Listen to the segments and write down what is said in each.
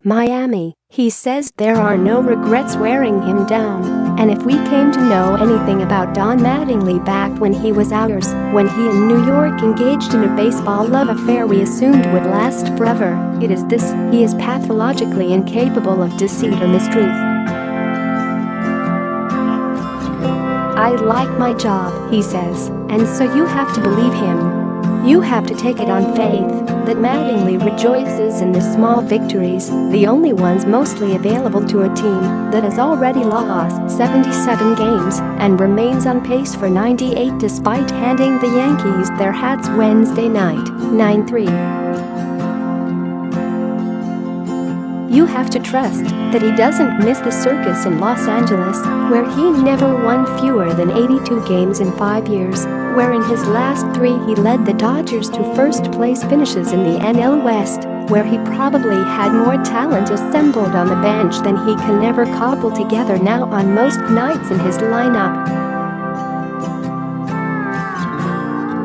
Miami. He says there are no regrets wearing him down. And if we came to know anything about Don Mattingly back when he was ours, when he and New York engaged in a baseball love affair we assumed would last forever, it is this: he is pathologically incapable of deceit or mistruth. I like my job, he says, and so you have to believe him. You have to take it on faith that Mattingly rejoices in the small victories, the only ones mostly available to a team that has already lost 77 games and remains on pace for 98 despite handing the Yankees their hats Wednesday night, 9-3. You have to trust that he doesn't miss the circus in Los Angeles, where he never won fewer than 82 games in 5 years, where in his last 3 he led the Dodgers to first-place finishes in the NL West, where he probably had more talent assembled on the bench than he can ever cobble together now on most nights in his lineup.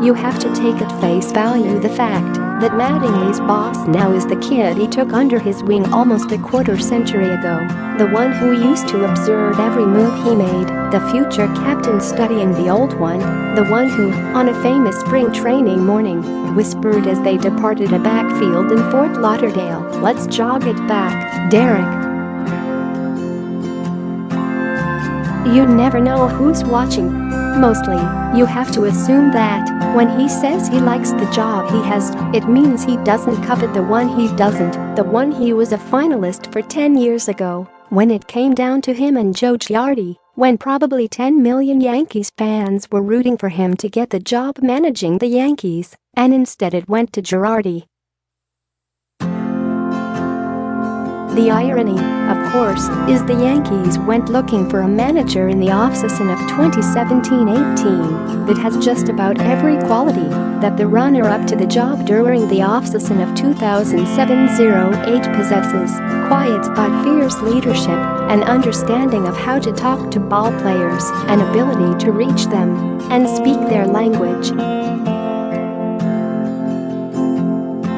You have to take at face value the fact that Mattingly's boss now is the kid he took under his wing almost a quarter-century ago, the one who used to observe every move he made, the future captain studying the old one, the one who, on a famous spring training morning, whispered as they departed a backfield in Fort Lauderdale, "Let's jog it back, Derek." You never know who's watching. Mostly, you have to assume that, when he says he likes the job he has, it means he doesn't covet the one he doesn't, the one he was a finalist for 10 years ago, when it came down to him and Joe Giardi, when probably 10 million Yankees fans were rooting for him to get the job managing the Yankees, and instead it went to Girardi. The irony, of course, is the Yankees went looking for a manager in the offseason of 2017-18 that has just about every quality that the runner-up to the job during the offseason of 2007-08 possesses: quiet but fierce leadership, an understanding of how to talk to ballplayers, an ability to reach them and speak their language.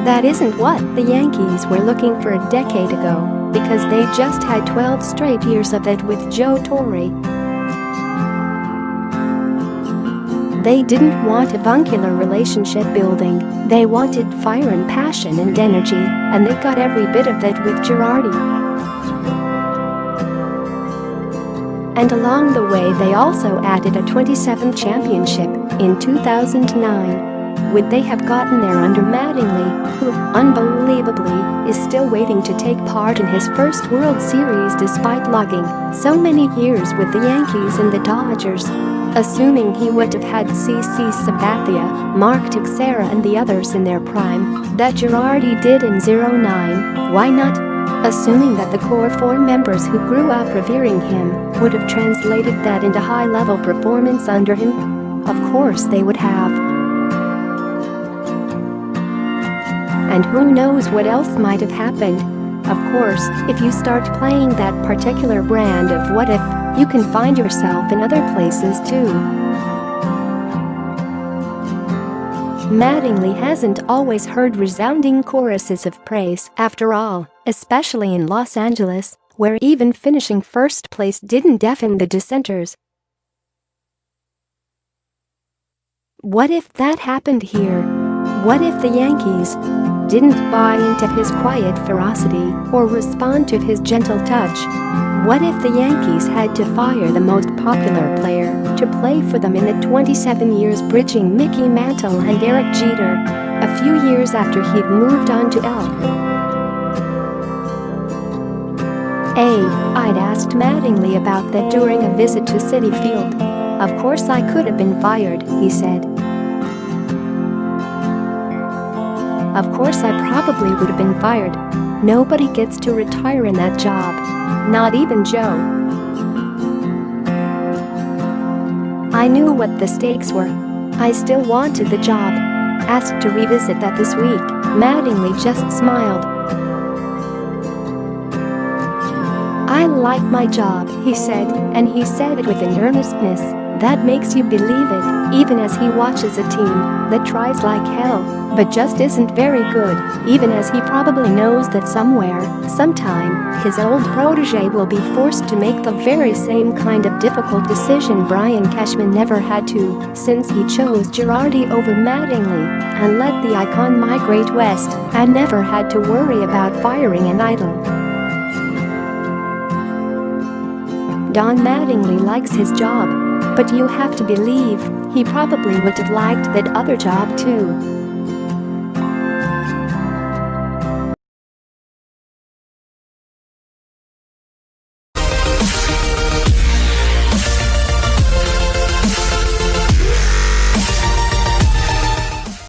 That isn't what the Yankees were looking for a decade ago, because they just had 12 straight years of it with Joe Torre. They didn't want avuncular relationship building, they wanted fire and passion and energy, and they got every bit of that with Girardi. And along the way they also added a 27th championship in 2009. Would they have gotten there under Mattingly, who, unbelievably, is still waiting to take part in his first World Series despite logging so many years with the Yankees and the Dodgers? Assuming he would have had CC Sabathia, Mark Teixeira and the others in their prime, that Girardi did in 09, why not? Assuming that the core 4 members who grew up revering him would have translated that into high-level performance under him? Of course they would have. And who knows what else might have happened. Of course, if you start playing that particular brand of what if, you can find yourself in other places too. Mattingly hasn't always heard resounding choruses of praise, after all, especially in Los Angeles, where even finishing first place didn't deafen the dissenters. What if that happened here? What if the Yankees didn't buy into his quiet ferocity or respond to his gentle touch? What if the Yankees had to fire the most popular player to play for them in the 27 years bridging Mickey Mantle and Derek Jeter, a few years after he'd moved on to I'd asked Mattingly about that during a visit to Citi Field. Of course I could have been fired, he said. Of course I probably would have been fired. Nobody gets to retire in that job. Not even Joe. I knew what the stakes were. I still wanted the job. Asked to revisit that this week, Mattingly just smiled. I like my job, he said, and he said it with an earnestness That makes you believe it, even as he watches a team that tries like hell, but just isn't very good, even as he probably knows that somewhere, sometime, his old protege will be forced to make the very same kind of difficult decision Brian Cashman never had to, since he chose Girardi over Mattingly and let the icon migrate west and never had to worry about firing an idol. Don Mattingly likes his job, but you have to believe he probably would have liked that other job too.